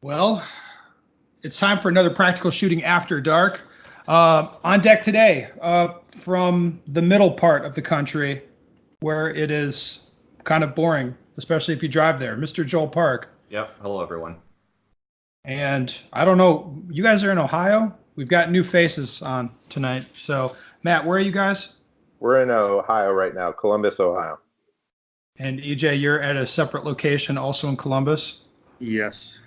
Well, it's time for another practical shooting after dark. On deck today, from the middle part of the country, where it is kind of boring, especially if you drive there, Mr. Joel Park. Yep. Hello, everyone. And I don't know, you guys are in Ohio? We've got new faces on tonight. So, Matt, where are you guys? We're in Ohio right now, Columbus, Ohio. And EJ, you're at a separate location, also in Columbus. Yes.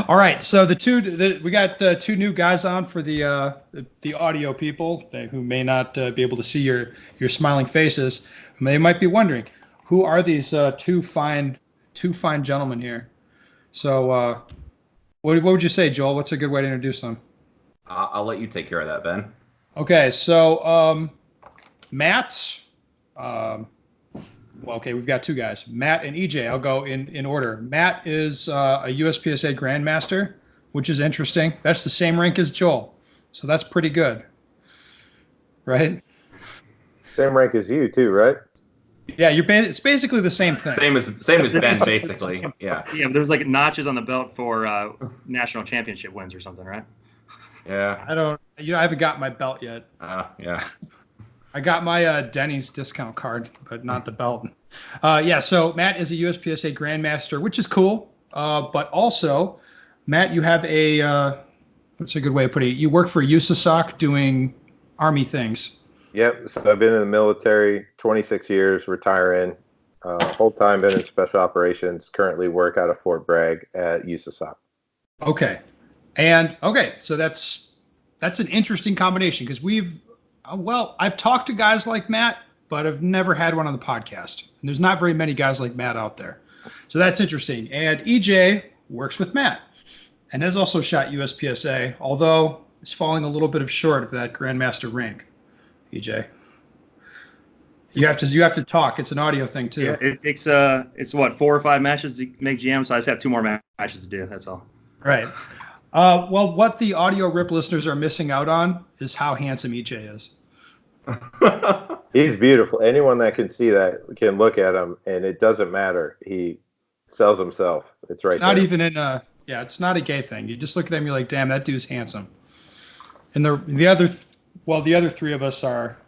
All right, so we got two new guys on for the audio people who may not be able to see your smiling faces. They might be wondering, who are these two fine gentlemen here? So, what would you say, Joel? What's a good way to introduce them? I'll let you take care of that, Ben. Okay, so Matt. Well, okay, we've got two guys, Matt and EJ. I'll go in order. Matt is a USPSA Grandmaster, which is interesting. That's the same rank as Joel, so that's pretty good, right? Same rank as you too, right? Yeah, it's basically the same thing. Same as Ben, basically. Yeah. Yeah, there's like notches on the belt for national championship wins or something, right? Yeah. I haven't got my belt yet. Yeah. I got my Denny's discount card, but not the belt. Yeah, so Matt is a USPSA Grandmaster, which is cool. But also, Matt, you have what's a good way of putting it? You work for USASOC doing Army things. Yep. So I've been in the military 26 years, retiring. Whole time been in special operations. Currently work out of Fort Bragg at USASOC. Okay. So that's an interesting combination because I've talked to guys like Matt, but I've never had one on the podcast. And there's not very many guys like Matt out there. So that's interesting. And EJ works with Matt and has also shot USPSA, although it's falling a little bit short of that Grandmaster rank. EJ, you have to talk. It's an audio thing too. Yeah, it takes it's what 4 or 5 matches to make GM, so I just have 2 more matches to do. That's all. Right. Well, what the audio rip listeners are missing out on is how handsome EJ is. He's beautiful. Anyone that can see that can look at him, and it doesn't matter. He sells himself. It's right. It's not there. even it's not a gay thing. You just look at him, you're like, damn, that dude's handsome. And the other three of us are,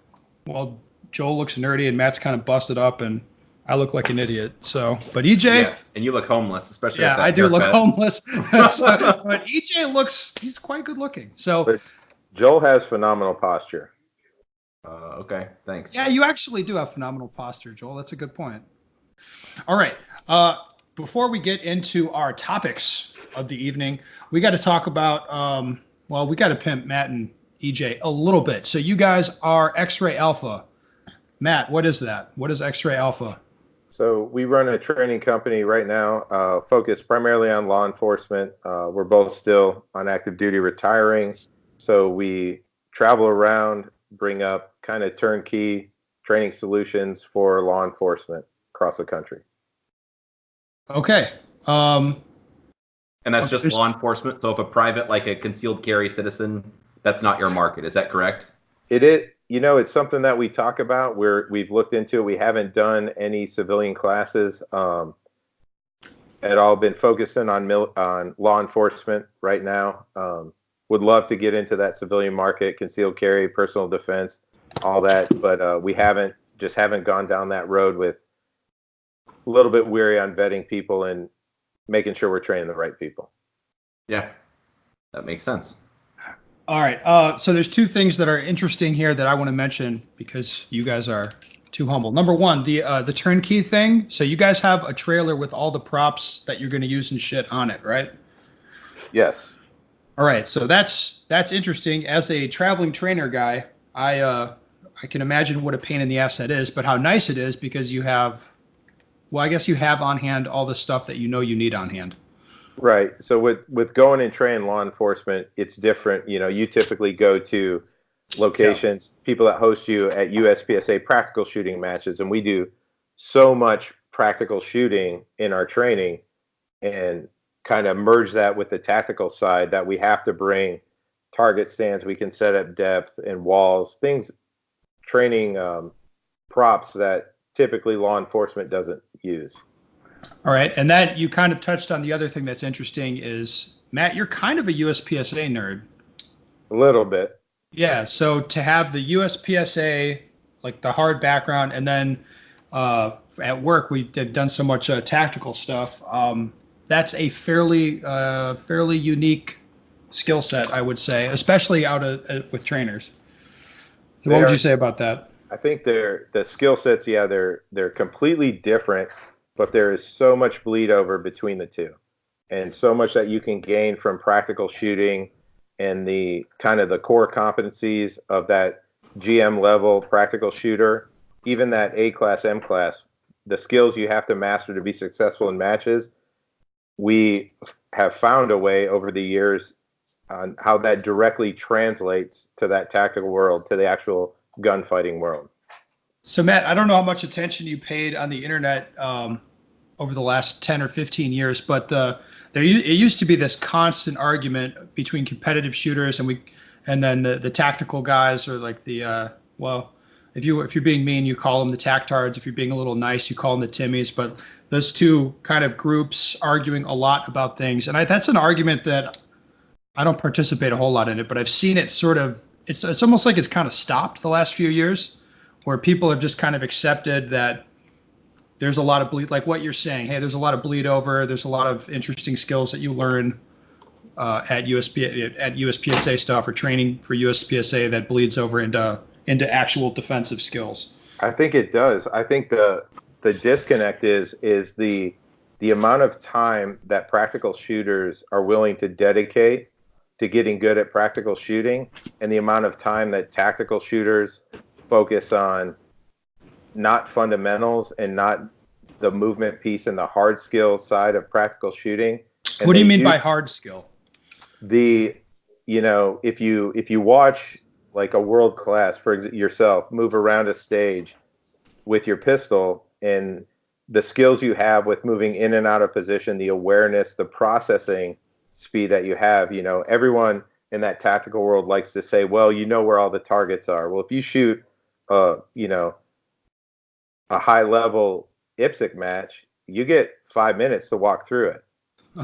well, Joel looks nerdy and Matt's kind of busted up and I look like an idiot. So, but EJ, yeah, and you look homeless, especially. Yeah, with that I do look haircut. homeless. But EJ he's quite good looking. So, But Joel has phenomenal posture. Okay, thanks. Yeah, you actually do have phenomenal posture, Joel. That's a good point. All right. Before we get into our topics of the evening, we got to talk about, we got to pimp Matt and EJ a little bit. So you guys are X-Ray Alpha. Matt, what is that? What is X-Ray Alpha? So we run a training company right now, focused primarily on law enforcement. We're both still on active duty retiring. So we travel around, bring up kind of turnkey training solutions for law enforcement across the country. Okay. And that's just law enforcement. So if a private, like a concealed carry citizen, that's not your market. Is that correct? It is. It's something that we talk about. We've looked into it. We haven't done any civilian classes at all. Been focusing on law enforcement right now. Would love to get into that civilian market, concealed carry, personal defense, all that. But we haven't gone down that road. With a little bit weary on vetting people and making sure we're training the right people. Yeah, that makes sense. All right. So there's 2 things that are interesting here that I want to mention because you guys are too humble. Number one, the turnkey thing. So you guys have a trailer with all the props that you're going to use and shit on it, right? Yes. All right. So that's interesting. As a traveling trainer guy, I can imagine what a pain in the ass that is, but how nice it is because you have, I guess you have on hand all the stuff that you need on hand. Right. So with going and training law enforcement, it's different. You typically go to locations, people that host you at USPSA practical shooting matches, and we do so much practical shooting in our training and kind of merge that with the tactical side that we have to bring target stands. We can set up depth and walls, things, training props that typically law enforcement doesn't use. All right. And that you kind of touched on the other thing that's interesting is, Matt, you're kind of a USPSA nerd. A little bit. Yeah. So to have the USPSA, like the hard background, and then at work we've done so much tactical stuff. That's a fairly unique skill set, I would say, especially with trainers. What would you say about that? I think the skill sets, yeah, they're completely different, but there is so much bleed over between the two, and so much that you can gain from practical shooting and the kind of the core competencies of that GM level practical shooter, even that A class, M class, the skills you have to master to be successful in matches. We have found a way over the years on how that directly translates to that tactical world, to the actual gunfighting world. So Matt, I don't know how much attention you paid on the internet over the last 10 or 15 years, but it used to be this constant argument between competitive shooters and then the tactical guys, or like if you're being mean, you call them the tactards. If you're being a little nice, you call them the Timmies. But those two kind of groups arguing a lot about things, and that's an argument that I don't participate a whole lot in it, but I've seen it sort of. It's almost like it's kind of stopped the last few years, where people have just kind of accepted that there's a lot of bleed, like what you're saying. Hey, there's a lot of bleed over. There's a lot of interesting skills that you learn at USPSA stuff, or training for USPSA, that bleeds over into actual defensive skills. I think it does. I think the disconnect is the amount of time that practical shooters are willing to dedicate to getting good at practical shooting, and the amount of time that tactical shooters focus on not fundamentals and not the movement piece and the hard skill side of practical shooting. And what do you mean by hard skill? If you watch like a world class, for example, yourself move around a stage with your pistol, and the skills you have with moving in and out of position, the awareness, the processing speed that you have, everyone in that tactical world likes to say, well, where all the targets are. Well, if you shoot a high level IPSC match, you get 5 minutes to walk through it.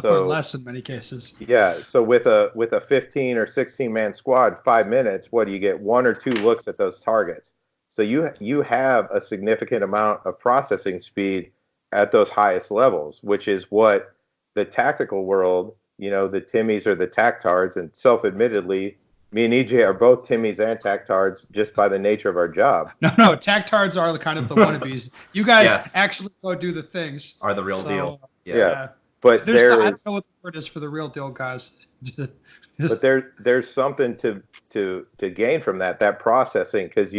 Or less in many cases. Yeah. So with a 15 or 16 man squad, 5 minutes, what do you get? 1 or 2 looks at those targets. So you have a significant amount of processing speed at those highest levels, which is what the tactical world, the Timmies or the tactards, and self-admittedly, me and EJ are both Timmies and tactards just by the nature of our job. No, tactards are the kind of the wannabes. You guys Yes. actually go do the things. Are the real deal. Yeah. But I don't know what the word is for the real deal guys. But there's something to gain from that processing, because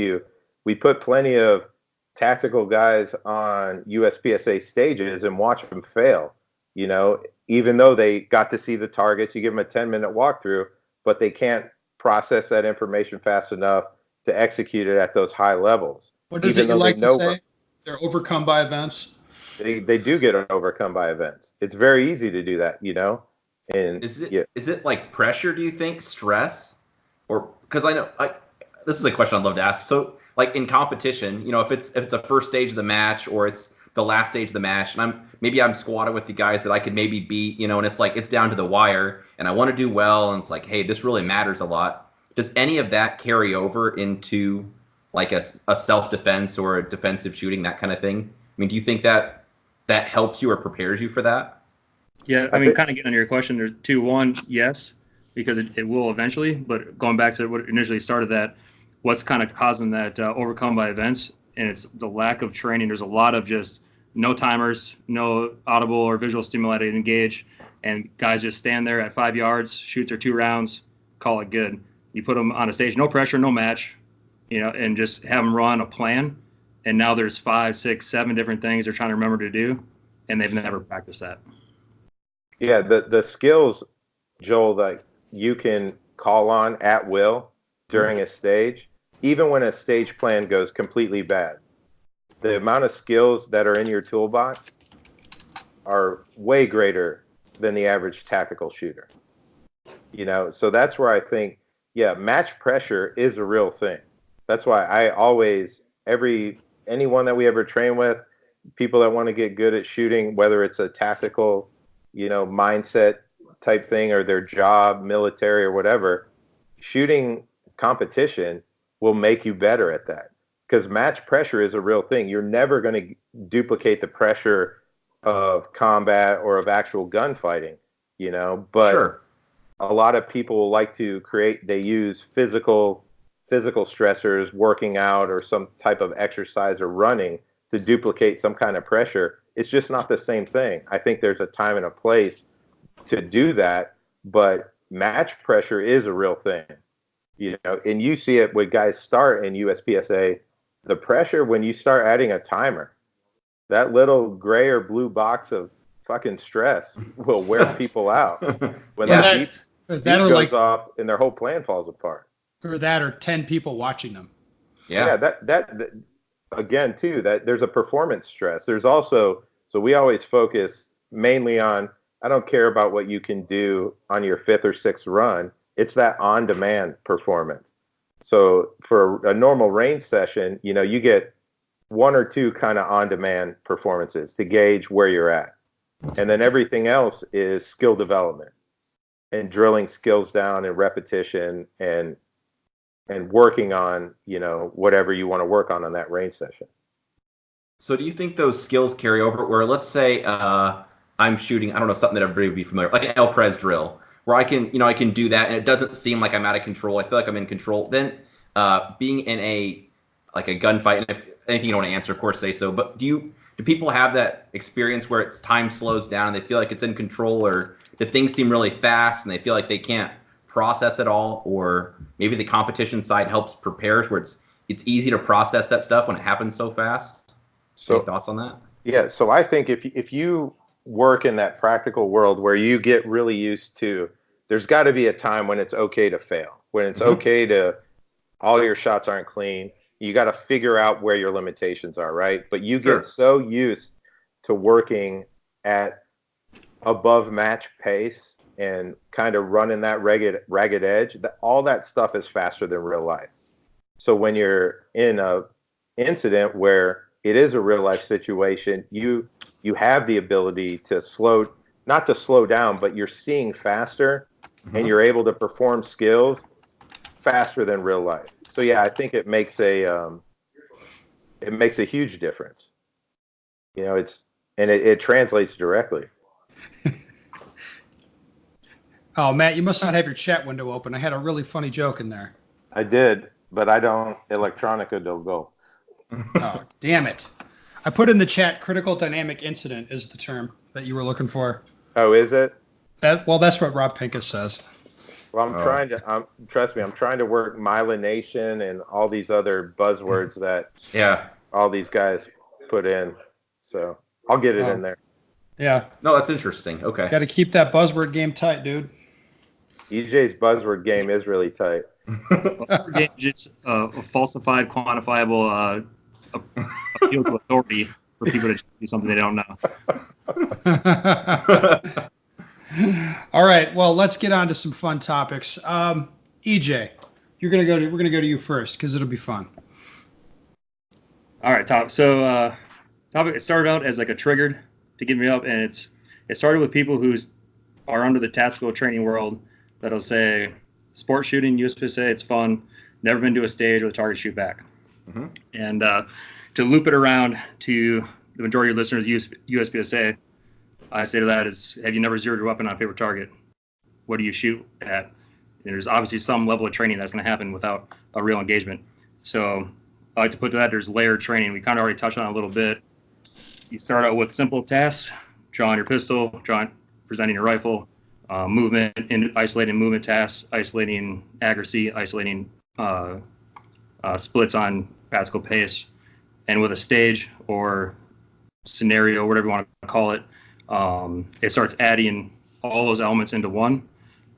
we put plenty of tactical guys on USPSA stages and watch them fail. Even though they got to see the targets, you give them a 10-minute walkthrough, but they can't process that information fast enough to execute it at those high levels. What does it you like to say? They're overcome by events. They do get overcome by events. It's very easy to do that, And is it like pressure? Do you think stress, or because I know this is a question I'd love to ask. So like in competition, if it's the first stage of the match or it's the last stage of the match, and I'm squatted with the guys that I could maybe beat, and it's like it's down to the wire, and I want to do well, and it's like, hey, this really matters a lot. Does any of that carry over into like a self-defense or a defensive shooting, that kind of thing? I mean, do you think that helps you or prepares you for that? Yeah, I mean, kind of getting into your question, there's two. One, yes, because it will eventually. But going back to what initially started that, what's kind of causing that overcome by events, and it's the lack of training. There's a lot of just no timers, no audible or visual stimuli to engage, and guys just stand there at 5 yards, shoot their 2 rounds, call it good. You put them on a stage, no pressure, no match, and just have them run a plan. And now there's 5, 6, 7 different things they're trying to remember to do, and they've never practiced that. Yeah, the skills, Joel, that you can call on at will during a stage, even when a stage plan goes completely bad, the amount of skills that are in your toolbox are way greater than the average tactical shooter. So that's where I think, match pressure is a real thing. That's why I always, anyone that we ever train with, people that want to get good at shooting, whether it's a tactical, mindset type thing or their job, military or whatever, shooting competition will make you better at that. Because match pressure is a real thing. You're never going to duplicate the pressure of combat or of actual gunfighting, but Sure. a lot of people like to they use physical stressors, working out or some type of exercise or running to duplicate some kind of pressure. It's just not the same thing. I think there's a time and a place to do that, but match pressure is a real thing, and you see it when guys start in USPSA. The pressure when you start adding a timer, that little gray or blue box of fucking stress will wear people out when that beep goes off and their whole plan falls apart. Or that, or 10 people watching them. Yeah, that again too. That there's a performance stress. There's also, so we always focus mainly on. I don't care about what you can do on your 5th or 6th run. It's that on-demand performance. So for a normal range session, you get 1 or 2 kind of on-demand performances to gauge where you're at. And then everything else is skill development and drilling skills down and repetition and working on, whatever you want to work on that range session. So do you think those skills carry over where, let's say, I'm shooting, I don't know, something that everybody would be familiar, like an El Pres drill, where I can do that and it doesn't seem like I'm out of control. I feel like I'm in control. Then being in a gunfight, and if anything you don't want to answer, of course, say so. But do people have that experience where it's time slows down and they feel like it's in control, or the things seem really fast and they feel like they can't process it all, or maybe the competition side helps prepare where it's easy to process that stuff when it happens so fast? So, any thoughts on that? Yeah, so I think if you work in that practical world where you get really used to, there's got to be a time when it's okay to fail, when it's okay to, all your shots aren't clean. You got to figure out where your limitations are, right? But you get so used to working at above match pace and kind of running that ragged edge, that all that stuff is faster than real life. So when you're in a incident where it is a real life situation, you have the ability to not to slow down, but you're seeing faster and you're able to perform skills faster than real life. So yeah, I think it makes a huge difference. It translates directly. Oh, Matt, you must not have your chat window open. I had a really funny joke in there. I did, but I don't electronica del go. Oh, damn it. I put in the chat, critical dynamic incident is the term that you were looking for. Oh, is it? That's what Rob Pincus says. Well, trust me, I'm trying to work myelination and all these other buzzwords that all these guys put in. So I'll get it in there. Yeah. No, that's interesting. Okay. Got to keep that buzzword game tight, dude. EJ's buzzword game is really tight. Buzzword game is just a falsified, quantifiable appeal to authority for people to do something they don't know. All right. Well, let's get on to some fun topics. EJ, we're gonna go to you first because it'll be fun. All right, topic. So topic. It started out as like a triggered to get me up, and it started with people who are under the tactical training world that'll say sport shooting, USPSA, it's fun. Never been to a stage with a target shoot back. And to loop it around to the majority of listeners USPSA, I say to that is, have you never zeroed your weapon on a paper target? What do you shoot at? And there's obviously some level of training that's going to happen without a real engagement. So I like to put to that, there's layered training. We kind of already touched on it a little bit. You start out with simple tasks, drawing your pistol, presenting your rifle, movement, and isolating movement tasks, isolating accuracy, isolating splits on practical pace. And with a stage or scenario, whatever you want to call it, it starts adding all those elements into one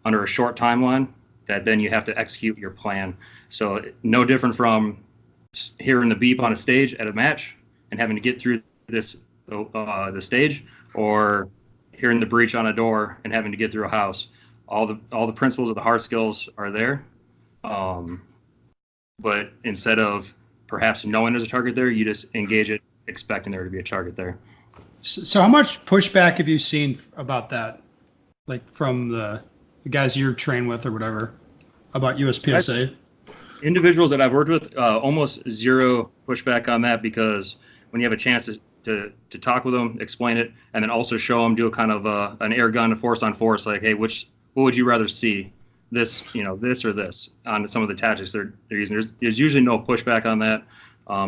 under a short timeline that then you have to execute your plan. So no different from hearing the beep on a stage at a match and having to get through the stage, or hearing the breach on a door and having to get through a house. All the principles of the hard skills are there, but instead of perhaps knowing there's a target there, you just engage it expecting there to be a target there. So how much pushback have you seen about that? Like from the guys you're trained with or whatever about USPSA? Individuals that I've worked with, almost zero pushback on that, because when you have a chance to talk with them, explain it, and then also show them, do a kind of an air gun force on force, like, hey, what would you rather see? This, this or this on some of the tactics they're using. There's usually no pushback on that.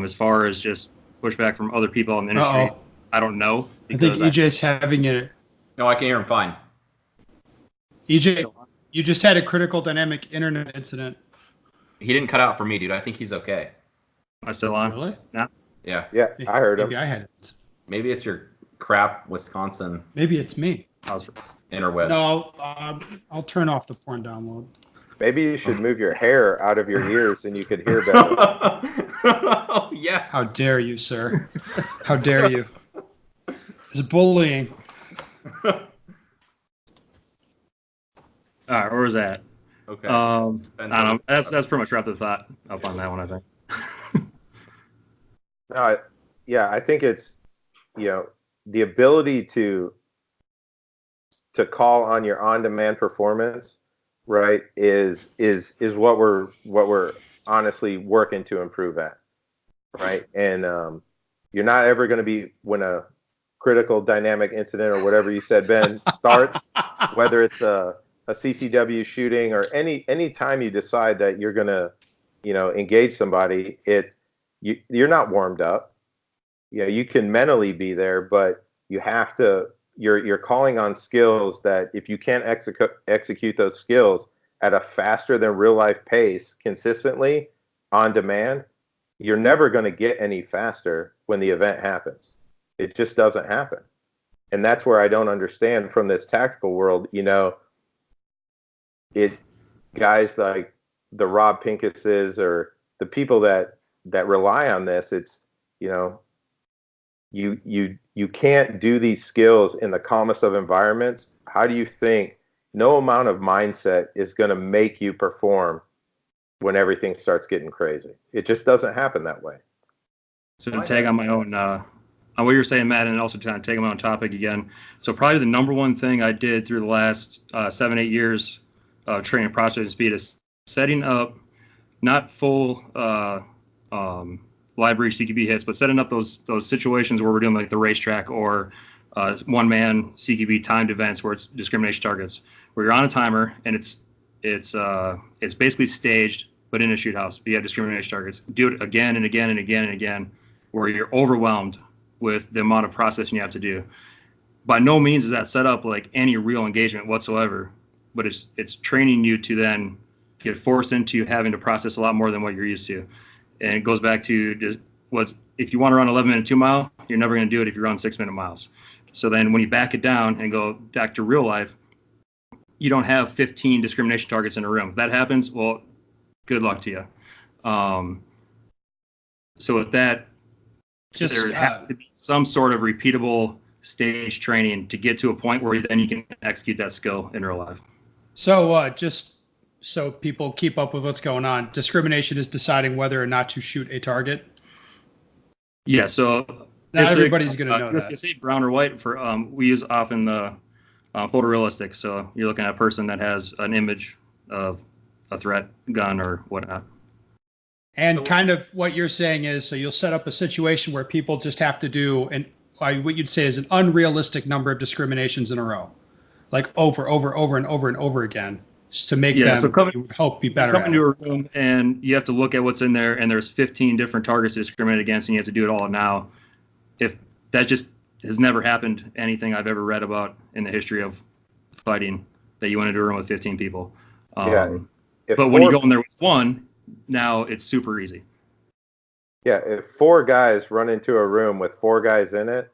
As far as just pushback from other people in the industry, Uh-oh. I don't know. I think EJ's having it. No, I can hear him fine. EJ, you just had a critical dynamic internet incident. He didn't cut out for me, dude. I think he's okay. Am I still on? Really? No. Yeah. Yeah, I heard him. Maybe I had it. Maybe it's your crap Wisconsin Maybe it's me. interwebs. No, I'll turn off the porn download. Maybe you should move your hair out of your ears and you could hear better. Yeah. How dare you, sir? How dare you? It's bullying. All right, where was that? Okay. I don't know. That's pretty much wrapped the thought up on that one, I think. No, I think it's, the ability to call on your on-demand performance, right, is what we're honestly working to improve at, right? And you're not ever going to be, when a critical dynamic incident or whatever you said, Ben, starts, whether it's a CCW shooting or any time you decide that you're going to, engage somebody, you're not warmed up. You can mentally be there, but you have to. You're calling on skills that if you can't execute those skills at a faster than real life pace consistently on demand, you're never going to get any faster when the event happens. It just doesn't happen. And that's where I don't understand from this tactical world, guys like the Rob Pinkuses or the people that rely on this, it's, you can't do these skills in the calmest of environments. How do you think no amount of mindset is going to make you perform when everything starts getting crazy? It just doesn't happen that way. So to tag on my own, on what you're saying, Matt, and also to take my own topic again. So probably the number one thing I did through the last 7-8 years of training processing speed is setting up not full library CQB hits, but setting up those situations where we're doing like the racetrack or one-man CQB timed events where it's discrimination targets, where you're on a timer and it's basically staged, but in a shoot house. But you have discrimination targets. Do it again and again and again and again, where you're overwhelmed with the amount of processing you have to do. By no means is that set up like any real engagement whatsoever, but it's training you to then get forced into having to process a lot more than what you're used to. And it goes back to just if you want to run 11-minute 2-mile, you're never going to do it if you run 6-minute miles. So then when you back it down and go back to real life, you don't have 15 discrimination targets in a room. If that happens, well, good luck to you. So with that, there has to be some sort of repeatable stage training to get to a point where then you can execute that skill in real life. So just so people keep up with what's going on, discrimination is deciding whether or not to shoot a target. Yeah, so not everybody's going to know that. Say brown or white. For we use often the photorealistic. So you're looking at a person that has an image of a threat, gun, or whatnot. And kind of what you're saying is, so you'll set up a situation where people just have to do what you'd say is an unrealistic number of discriminations in a row, like over and over again, just to make them, you would hope, be better. You come into a room and you have to look at what's in there, and there's 15 different targets to discriminate against, and you have to do it all now. If that just has never happened, anything I've ever read about in the history of fighting, that you went into a room with 15 people. But when you go in there with one, now it's super easy. Yeah, if 4 guys run into a room with 4 guys in it,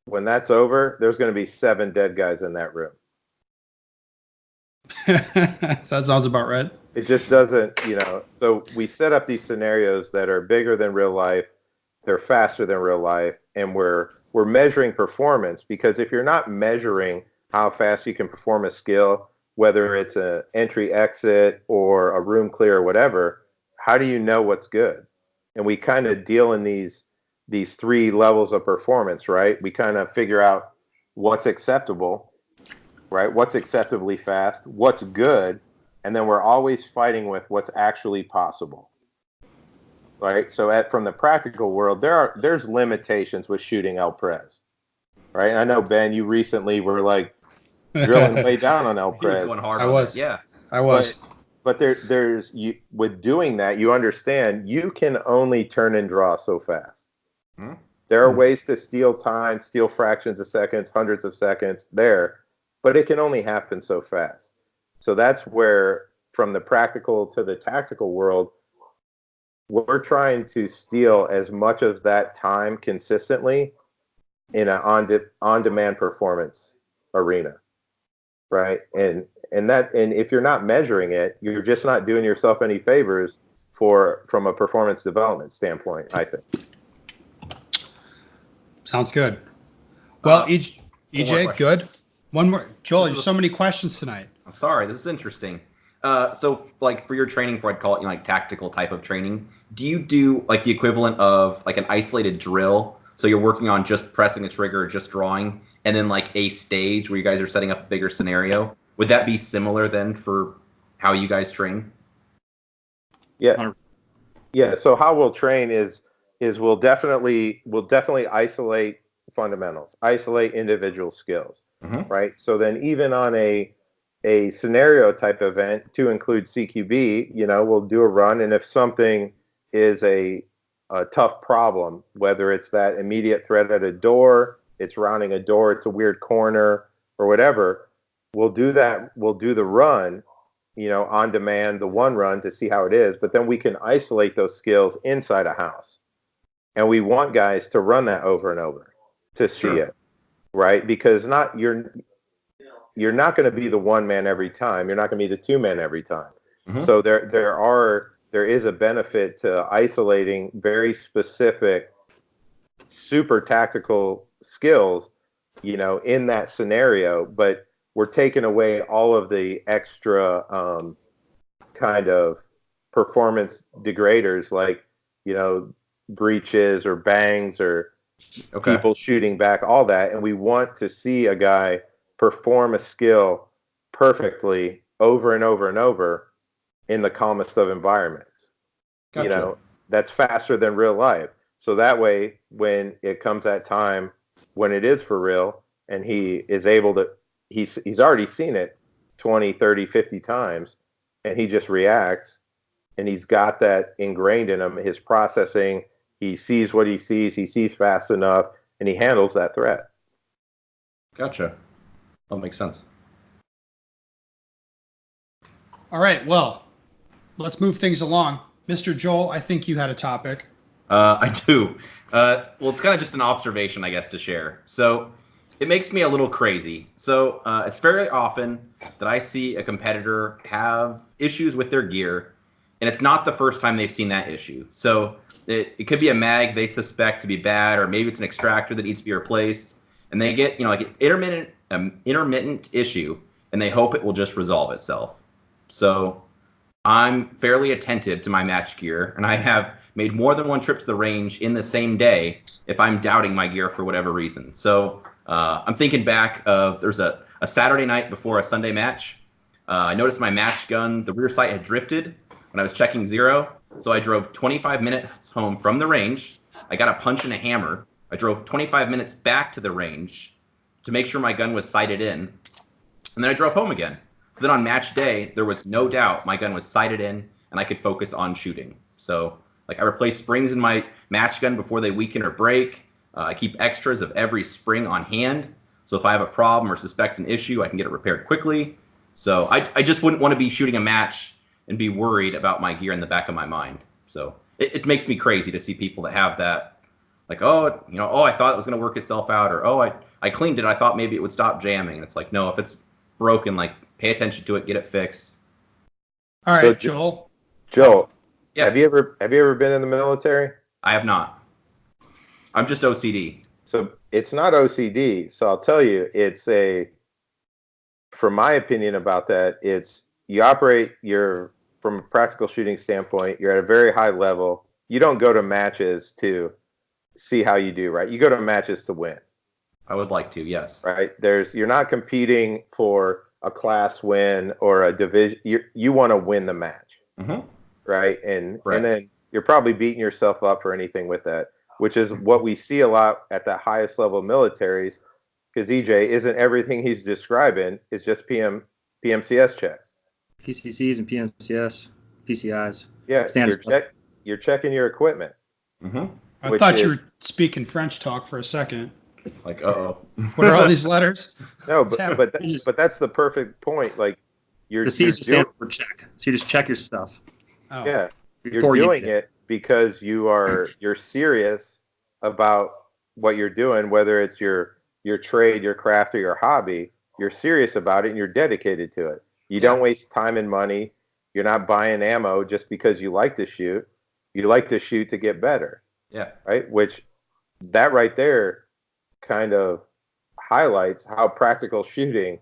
when that's over, there's going to be 7 dead guys in that room. So that sounds about right. It just doesn't, so we set up these scenarios that are bigger than real life, they're faster than real life, and we're measuring performance, because if you're not measuring how fast you can perform a skill, whether it's an entry exit or a room clear or whatever, how do you know what's good? And we kind of deal in these these 3 levels of performance, right? We kind of figure out what's acceptable, right? What's acceptably fast, what's good, and then we're always fighting with what's actually possible, right? So from the practical world, there's limitations with shooting El Pres, right? I know, Ben, you recently were like drilling way down on El He was Pres. going hard I on was. it. Yeah. I was. But there's you with doing that, you understand you can only turn and draw so fast. Hmm. There are ways to steal time, steal fractions of seconds, hundreds of seconds there, but it can only happen so fast. So that's where, from the practical to the tactical world, we're trying to steal as much of that time consistently in an on-demand performance arena, right? And if you're not measuring it, you're just not doing yourself any favors from a performance development standpoint, I think. Sounds good. Well, EJ, EJ, good. One more. Joel, This is there's so many questions tonight. I'm sorry, this is interesting. So like for your training, for I'd call it, like tactical type of training, do you do like the equivalent of like an isolated drill? So you're working on just pressing the trigger or just drawing, and then like a stage where you guys are setting up a bigger scenario. Would that be similar then for how you guys train? Yeah. Yeah. So how we'll train is we'll definitely isolate fundamentals, isolate individual skills, right? So then even on a scenario type event to include CQB, we'll do a run, and if something is a tough problem, whether it's that immediate threat at a door, it's rounding a door, it's a weird corner, or whatever, we'll do that. We'll do the run, on demand, the one run to see how it is, but then we can isolate those skills inside a house. And we want guys to run that over and over to see it, right? Because you're not going to be the one man every time. You're not going to be the 2 man every time. So there is a benefit to isolating very specific, super tactical skills, in that scenario, but we're taking away all of the extra kind of performance degraders like, breaches or bangs or people shooting back, all that. And we want to see a guy perform a skill perfectly over and over and over in the calmest of environments. Gotcha. That's faster than real life. So that way, when it comes that time when it is for real and he is able to, he's already seen it 20, 30, 50 times, and he just reacts, and he's got that ingrained in him, his processing. He sees what he sees fast enough, and he handles that threat. Gotcha. That makes sense. All right. Well, let's move things along. Mr. Joel, I think you had a topic. I do. Well, it's kind of just an observation, I guess, to share. So it makes me a little crazy. So it's very often that I see a competitor have issues with their gear, and it's not the first time they've seen that issue. So it could be a mag they suspect to be bad, or maybe it's an extractor that needs to be replaced, and they get like an intermittent issue, and they hope it will just resolve itself. So I'm fairly attentive to my match gear, and I have made more than one trip to the range in the same day if I'm doubting my gear for whatever reason. So I'm thinking back of there's a Saturday night before a Sunday match. I noticed my match gun, the rear sight had drifted when I was checking zero. So I drove 25 minutes home from the range. I got a punch and a hammer. I drove 25 minutes back to the range to make sure my gun was sighted in. And then I drove home again. So then on match day, there was no doubt my gun was sighted in and I could focus on shooting. So like I replaced springs in my match gun before they weaken or break. I keep extras of every spring on hand. So if I have a problem or suspect an issue, I can get it repaired quickly. So I just wouldn't want to be shooting a match and be worried about my gear in the back of my mind. So it makes me crazy to see people that have that, like, oh, I thought it was going to work itself out, or, oh, I cleaned it. I thought maybe it would stop jamming. And it's like, no, if it's broken, like, pay attention to it, get it fixed. All right, so, Joel, yeah. Have you ever been in the military? I have not. I'm just OCD. So it's not OCD. So I'll tell you, from my opinion about that, from a practical shooting standpoint, you're at a very high level. You don't go to matches to see how you do, right? You go to matches to win, I would like to, yes. right? You're not competing for a class win or a division. You want to win the match, right? And then you're probably beating yourself up for anything with that, which is what we see a lot at the highest level militaries. Because EJ, isn't everything he's describing is just PMCS checks, PCCs and PMCS, PCIs. Yeah, Standard you're checking your equipment. I thought you were speaking French talk for a second. Like, what are all these letters? No, but that's the perfect point. Like, the C's just stand for check. So you just check your stuff. Oh. Yeah, you're doing it because you're serious about what you're doing, whether it's your trade, your craft, or your hobby. You're serious about it and you're dedicated to it. You don't waste time and money. You're not buying ammo just because you like to shoot. You like to shoot to get better. Yeah. Right? Which that right there kind of highlights how practical shooting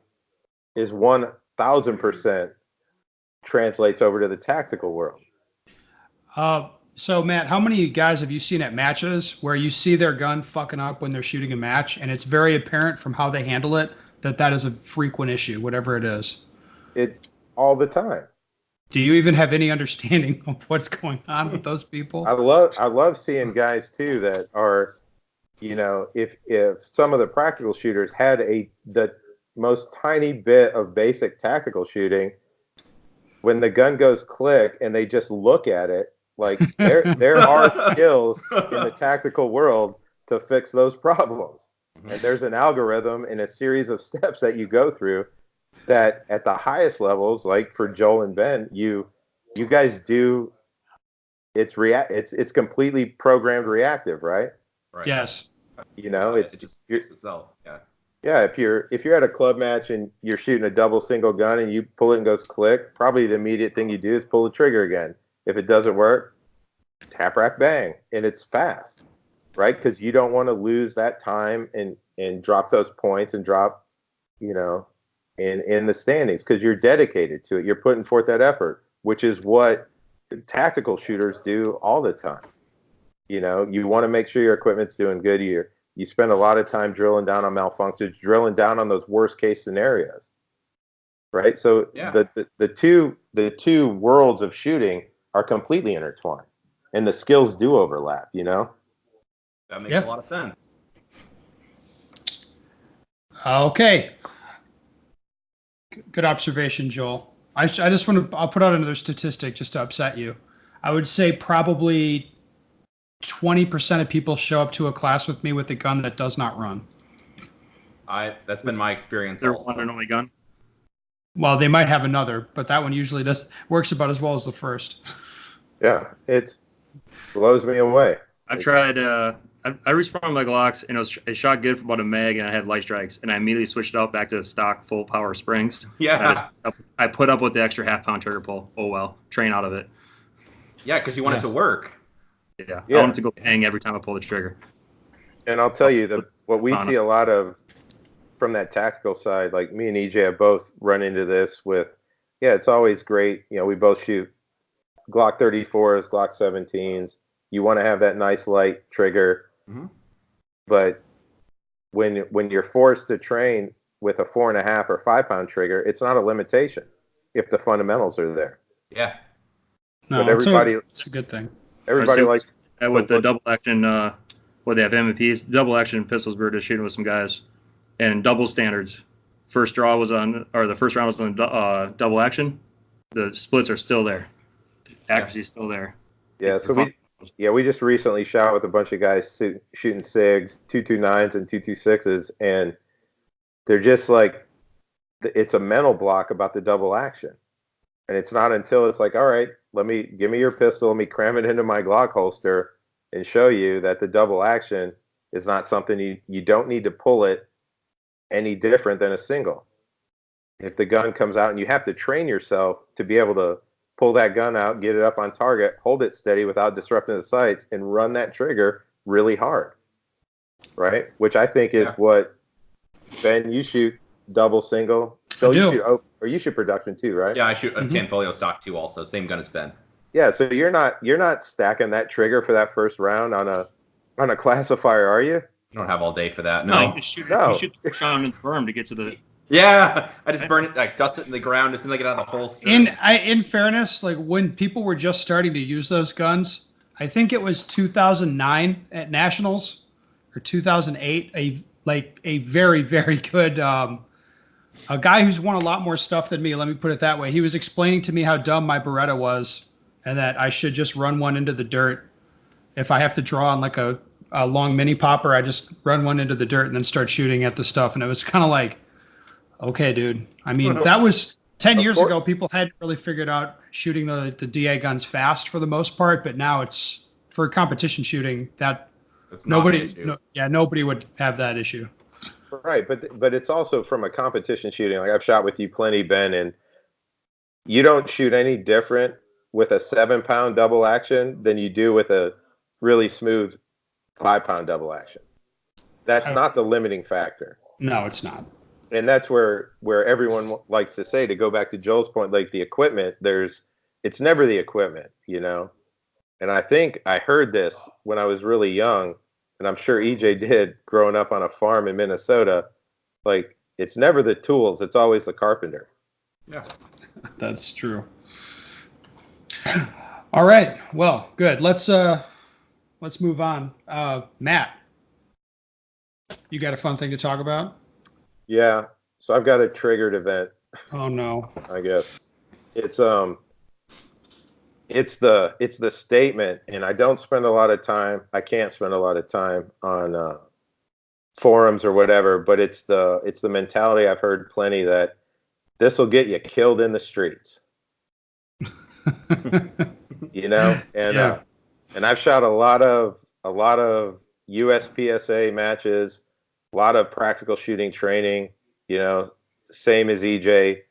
is 1000% translates over to the tactical world. So Matt, how many guys have you seen at matches where you see their gun fucking up when they're shooting a match, and it's very apparent from how they handle it that is a frequent issue, whatever it is? It's all the time. Do you even have any understanding of what's going on with those people? I love seeing guys too that are, if some of the practical shooters had the most tiny bit of basic tactical shooting, when the gun goes click and they just look at it, like there are skills in the tactical world to fix those problems. And there's an algorithm and a series of steps that you go through that at the highest levels, like for Joel and Ben, you guys do. It's completely programmed reactive, right? Right. Yes. It just fixes itself. Yeah. Yeah. If you're at a club match and you're shooting a double single gun and you pull it and goes click, probably the immediate thing you do is pull the trigger again. If it doesn't work, tap, rack, bang, and it's fast, right? Because you don't want to lose that time and drop those points and drop, in the standings because you're dedicated to it. You're putting forth that effort, which is what tactical shooters do all the time. You want to make sure your equipment's doing good. You spend a lot of time drilling down on malfunctions, drilling down on those worst case scenarios, right? So the two worlds of shooting are completely intertwined, and the skills do overlap. That makes a lot of sense. Okay. Good observation, Joel. I'll put out another statistic just to upset you. I would say probably 20% of people show up to a class with me with a gun that does not run. That's been my experience. Their one and only gun. Well, they might have another, but that one usually works about as well as the first. Yeah, it blows me away. I've tried. I respawned my Glocks, and it shot good for about a meg, and I had light strikes, and I immediately switched it out back to stock full power springs. Yeah. I put up with the extra half-pound trigger pull. Oh well, train out of it. Yeah, because you want it to work. Yeah. I want it to go bang every time I pull the trigger. And I'll tell you what we see a lot of from that tactical side, like me and EJ have both run into this with. Yeah, it's always great. We both shoot Glock 34s, Glock 17s. You want to have that nice light trigger. But when you're forced to train with a 4.5 or 5 pound trigger, it's not a limitation if the fundamentals are there. Yeah. No, but it's a good thing. Everybody likes with the double action. They have MPs, double action pistols. We were just shooting with some guys, and double standards. The first round was on double action. The splits are still there. Accuracy is still there. Yeah. So we just recently shot with a bunch of guys shooting SIGs, 229s and 226s, and they're just like, it's a mental block about the double action. And it's not until it's like, all right, give me your pistol, let me cram it into my Glock holster and show you that the double action is not something you don't need to pull it any different than a single. If the gun comes out, and you have to train yourself to be able to pull that gun out, get it up on target, hold it steady without disrupting the sights, and run that trigger really hard, right? Which I think is what, Ben, you shoot double, single. Phil, you shoot production too, right? Yeah, I shoot a Tanfolio stock too also. Same gun as Ben. Yeah, so you're not stacking that trigger for that first round on a On a classifier, are you? You don't have all day for that. No, you No. just shoot. No. You shoot the shot in the berm to get to the. Yeah, I just burn it, like dust it in the ground as soon as I get out of the holster. In fairness, like when people were just starting to use those guns, I think it was 2009 at Nationals or 2008. A very very good a guy who's won a lot more stuff than me. Let me put it that way. He was explaining to me how dumb my Beretta was, and that I should just run one into the dirt. If I have to draw on like a long mini popper, I just run one into the dirt and then start shooting at the stuff. And it was kind of like, okay, dude. I mean, that was 10 years ago. People hadn't really figured out shooting the DA guns fast for the most part, but now it's for competition shooting that nobody would have that issue. Right, but it's also from a competition shooting. Like I've shot with you plenty, Ben, and you don't shoot any different with a 7-pound double action than you do with a really smooth 5-pound double action. That's not the limiting factor. No, it's not. And that's where everyone likes to say, to go back to Joel's point, like the equipment, it's never the equipment, you know? And I think I heard this when I was really young, and I'm sure EJ did growing up on a farm in Minnesota. Like, it's never the tools, it's always the carpenter. Yeah. That's true. All right. Well, good. Let's move on. Matt, you got a fun thing to talk about? Yeah. So I've got a triggered event. Oh no. I guess it's the statement, and I don't spend a lot of time. I can't spend a lot of time on forums or whatever, but it's the mentality I've heard plenty that this will get you killed in the streets. You know, and Yeah. And I've shot a lot of USPSA matches, a lot of practical shooting training. You know, same as EJ.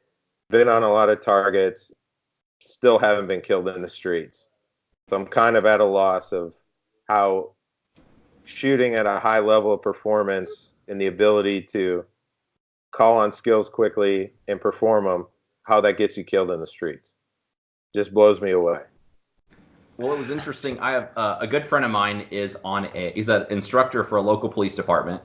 Been on a lot of targets. Still haven't been killed in the streets. So I'm kind of at a loss of how shooting at a high level of performance and the ability to call on skills quickly and perform them, how that gets you killed in the streets. Just blows me away. Well, it was interesting. I have a good friend of mine he's an instructor for a local police department,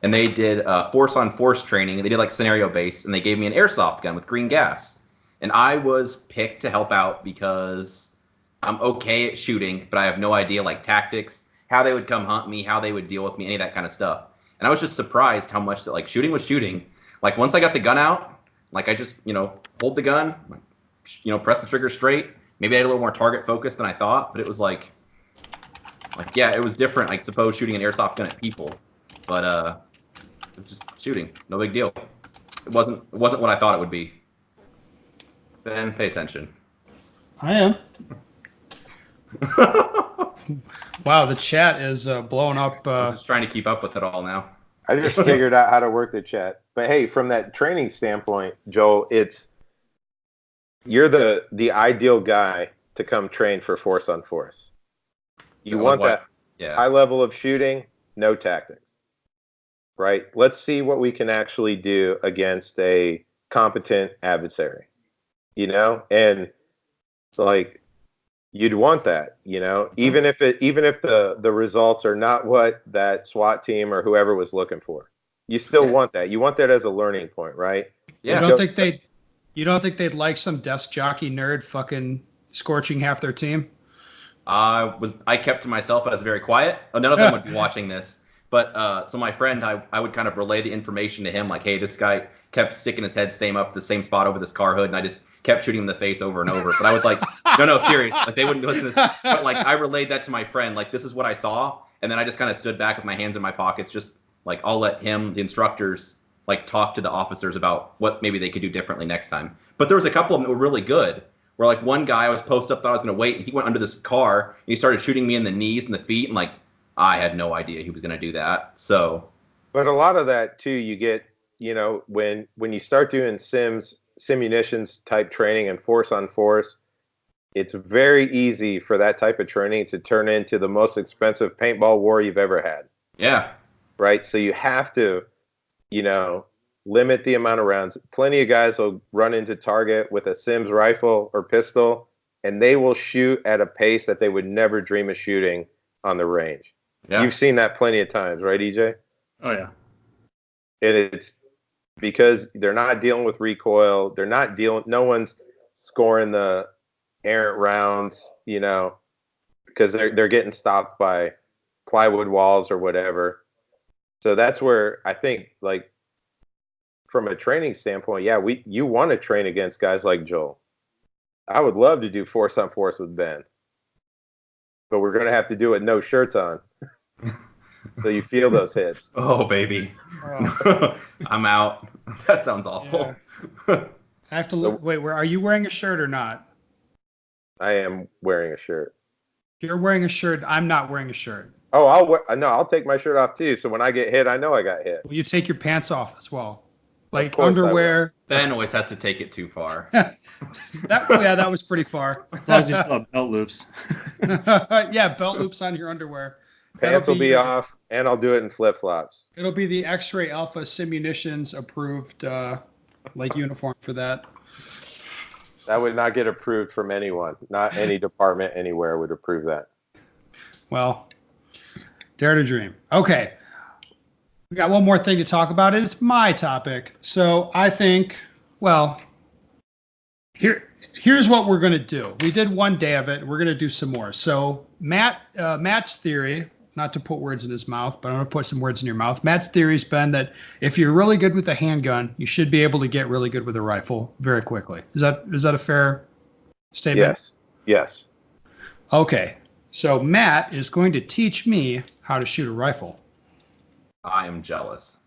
and they did force on force training, and they did like scenario based, and they gave me an airsoft gun with green gas, and I was picked to help out because I'm okay at shooting, but I have no idea like tactics, how they would come hunt me, how they would deal with me, any of that kind of stuff. And I was just surprised how much that like shooting was shooting. Like once I got the gun out, like I just hold the gun, press the trigger straight. Maybe I had a little more target focus than I thought, but it was like yeah, it was different. I suppose shooting an airsoft gun at people, but it was just shooting, no big deal. It wasn't what I thought it would be. Ben, pay attention. I am. Wow, the chat is blowing up. I'm just trying to keep up with it all now. I just figured out how to work the chat. But hey, from that training standpoint, Joel, you're the ideal guy to come train for force on force. You want that high level of shooting, no tactics, right? Let's see what we can actually do against a competent adversary, and like you'd want that, even if the results are not what that SWAT team or whoever was looking for. You still want that. You want that as a learning point, right? Yeah. You don't think they'd like some desk jockey nerd fucking scorching half their team? I kept to myself. I was very quiet. None of them would be watching this. But so my friend, I would kind of relay the information to him, like, hey, this guy kept sticking his head the same spot over this car hood, and I just kept shooting him in the face over and over. But I would like, no, serious. Like they wouldn't listen to this. But like I relayed that to my friend, like this is what I saw, and then I just kind of stood back with my hands in my pockets, just like I'll let the instructors, like talk to the officers about what maybe they could do differently next time. But there was a couple of them that were really good. Where like one guy I was posted up, thought I was going to wait, and he went under this car and he started shooting me in the knees and the feet, and like I had no idea he was going to do that. So, but a lot of that too, you get when you start doing simunitions type training and force on force, it's very easy for that type of training to turn into the most expensive paintball war you've ever had. Yeah. Right. So you have to, limit the amount of rounds. Plenty of guys will run into target with a Sims rifle or pistol, and they will shoot at a pace that they would never dream of shooting on the range. Yeah. You've seen that plenty of times, right, EJ? Oh yeah. And it's because they're not dealing with recoil. They're not dealing. No one's scoring the errant rounds, because they're getting stopped by plywood walls or whatever. So that's where I think, like, from a training standpoint, yeah, you want to train against guys like Joel. I would love to do force on force with Ben, but we're gonna have to do it no shirts on, so you feel those hits. Oh baby, I'm out. That sounds awful. Yeah. I have to look. Wait, are you wearing a shirt or not? I am wearing a shirt. You're wearing a shirt. I'm not wearing a shirt. Oh, I'll take my shirt off too. So when I get hit, I know I got hit. Will you take your pants off as well? Like course I will. underwear. Ben always has to take it too far. That was pretty far. As long as you still have belt loops. Yeah, belt loops on your underwear. Pants will be off, and I'll do it in flip flops. It'll be the X-Ray Alpha Simunitions approved uniform for that. That would not get approved from anyone. Not any department anywhere would approve that. Well, dare to dream. Okay. We got one more thing to talk about. It's my topic. So I think, well, here's what we're going to do. We did one day of it. We're going to do some more. So Matt's theory, not to put words in his mouth, but I'm going to put some words in your mouth. Matt's theory has been that if you're really good with a handgun, you should be able to get really good with a rifle very quickly. Is that a fair statement? Yes. Okay. So Matt is going to teach me how to shoot a rifle. I am jealous.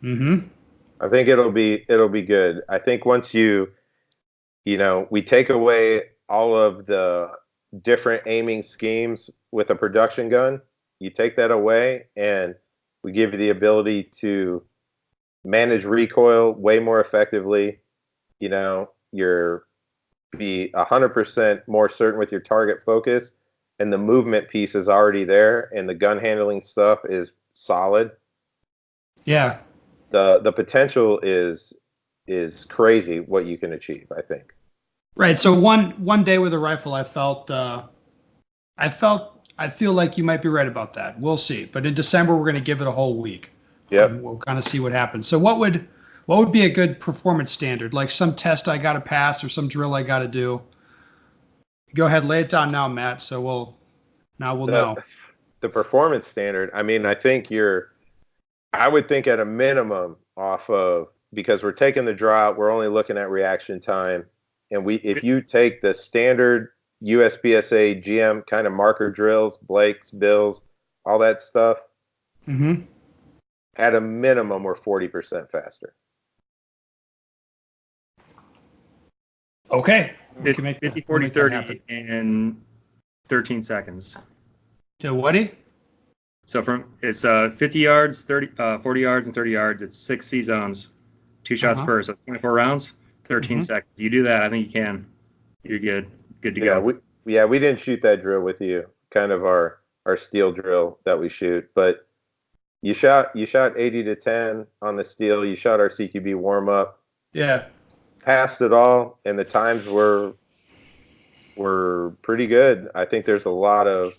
Mm-hmm. I think it'll be good. I think once we take away all of the different aiming schemes with a production gun, you take that away and we give you the ability to manage recoil way more effectively. You're be 100% more certain with your target focus, and the movement piece is already there, and the gun handling stuff is solid. Yeah. The potential is crazy what you can achieve, I think. Right. So one day with a rifle, I feel like you might be right about that. We'll see. But in December, we're going to give it a whole week. Yep. We'll kind of see what happens. So what would be a good performance standard? Like some test I got to pass or some drill I got to do? Go ahead, lay it down now, Matt. So we'll know. The performance standard, I mean, I think I would think at a minimum off of, because we're taking the draw out, we're only looking at reaction time. And if you take the standard USPSA GM kind of marker drills, Blake's, Bill's, all that stuff, mm-hmm. At a minimum, we're 40% faster. Okay. We can make 50, 40, 30 in 13 seconds. To Woody? So it's 50 yards, 40 yards, and 30 yards. It's 6 C zones, 2 shots per. So 24 rounds, 13 seconds. You do that, I think you can. You're good to go. We didn't shoot that drill with you. Kind of our steel drill that we shoot, but you shot 80 to 10 on the steel. You shot our CQB warm up. Yeah. Passed it all, and the times were pretty good. I think there's a lot to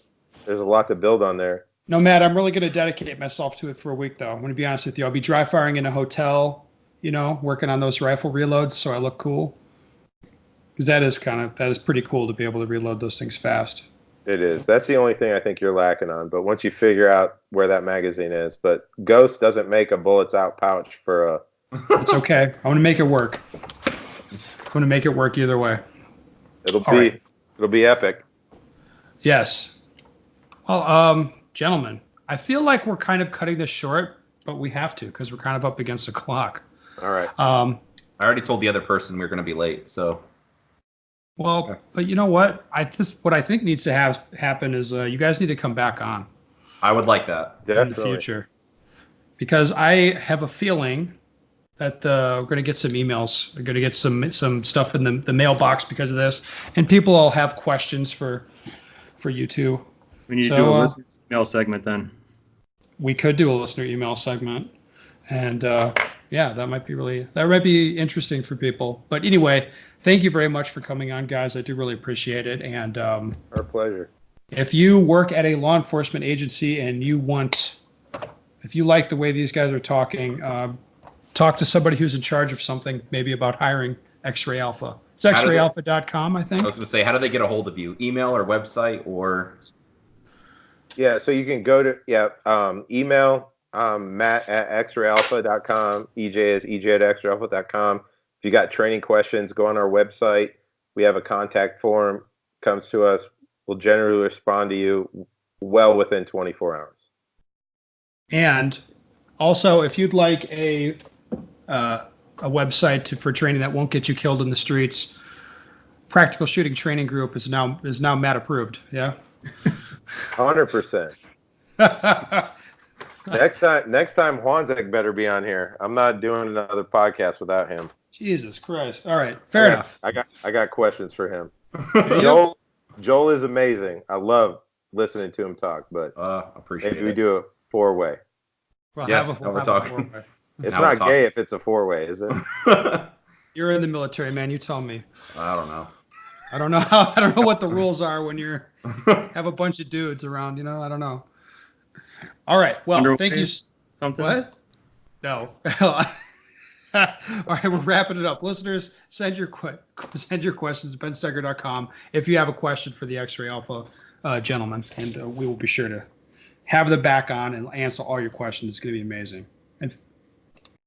build on there. No, Matt, I'm really going to dedicate myself to it for a week, though. I'm going to be honest with you. I'll be dry firing in a hotel, working on those rifle reloads so I look cool. Because that is pretty cool to be able to reload those things fast. It is. That's the only thing I think you're lacking on. But once you figure out where that magazine is, but Ghost doesn't make a bullets out pouch for a. It's okay. I want to make it work. I'm going to make it work either way. It'll be epic. Yes. Well, gentlemen, I feel like we're kind of cutting this short, but we have to because we're kind of up against the clock. All right. I already told the other person we were going to be late, so. Well, but you know what? What I think needs to happen is you guys need to come back on. I would like that. Definitely. In the future. Because I have a feeling that we're going to get some emails. We're going to get some stuff in the mailbox because of this. And people all have questions for you two. We need to do a listener email segment then. We could do a listener email segment. And that might be interesting for people. But anyway, thank you very much for coming on, guys. I do really appreciate it. And our pleasure. if you work at a law enforcement agency and if you like the way these guys are talking, talk to somebody who's in charge of something, maybe about hiring X-Ray Alpha. It's xrayalpha.com, I think. I was going to say, how do they get a hold of you? Email or website or? Yeah, so you can go to email Matt at xrayalpha.com. EJ is EJ at xrayalpha.com. If you got training questions, go on our website. We have a contact form. Comes to us. We'll generally respond to you well within 24 hours. And also, if you'd like a website for training that won't get you killed in the streets, Practical Shooting Training Group is now Matt approved. Yeah. 100%. Next time Juanzek better be on here. I'm not doing another podcast without him. Jesus Christ. All right. Fair enough. I got questions for him. Joel is amazing. I love listening to him talk, but appreciate maybe we do a 4-way. Well, yes, we're talking. It's not gay if it's a 4-way, is it? You're in the military, man. You tell me. I don't know. I don't know what the rules are when you have a bunch of dudes around. I don't know. All right. Well, thank you. Something. What? No. All right, we're wrapping it up. Listeners, send your questions to benstecker.com if you have a question for the X-Ray Alpha gentleman, and we will be sure to have them back on and answer all your questions. It's going to be amazing. And